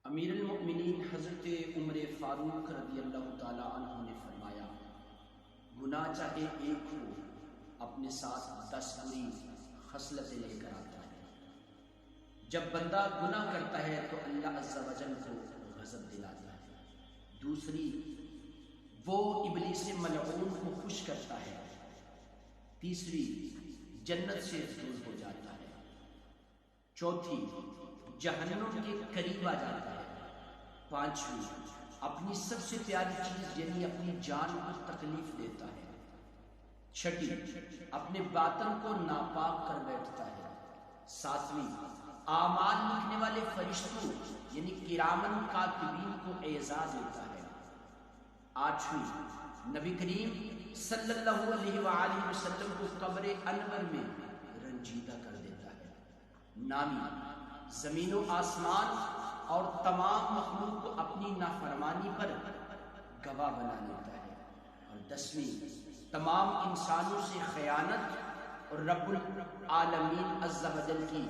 امیر المؤمنین حضرت عمر فاروق رضی اللہ تعالی عنہ نے فرمایا، گناہ چاہے ایک ہو اپنے ساتھ 10 بری خصلتیں لے کر آتا ہے۔ جب بندہ گناہ کرتا ہے تو اللہ عز و جل کو غضب دلاتا ہے۔ دوسری، وہ ابلیس ملعون کو خوش کرتا ہے۔ تیسری، جنت سے دور ہو جاتا ہے۔ چوتھی، جہنم کے قریب آ جاتا ہے۔ پانچویں، اپنی سب سے پیاری چیز یعنی اپنی جان کو تکلیف دیتا ہے۔ چھٹی، اپنے باطن کو ناپاک کر بیٹھتا ہے۔ ساتویں، اعمال لکھنے والے فرشتوں یعنی کرامن کاتبین کو ایذا دیتا ہے۔ آٹھویں، نبی کریم صلی اللہ علیہ وآلہ وسلم کو قبر انور میں رنجیدہ کر دیتا ہے۔ نویں، زمین و آسمان اور تمام مخلوق کو اپنی نافرمانی پر گواہ بنا لیتا ہے۔ اور 10ویں، تمام انسانوں سے خیانت اور رب العالمین عز و جل کی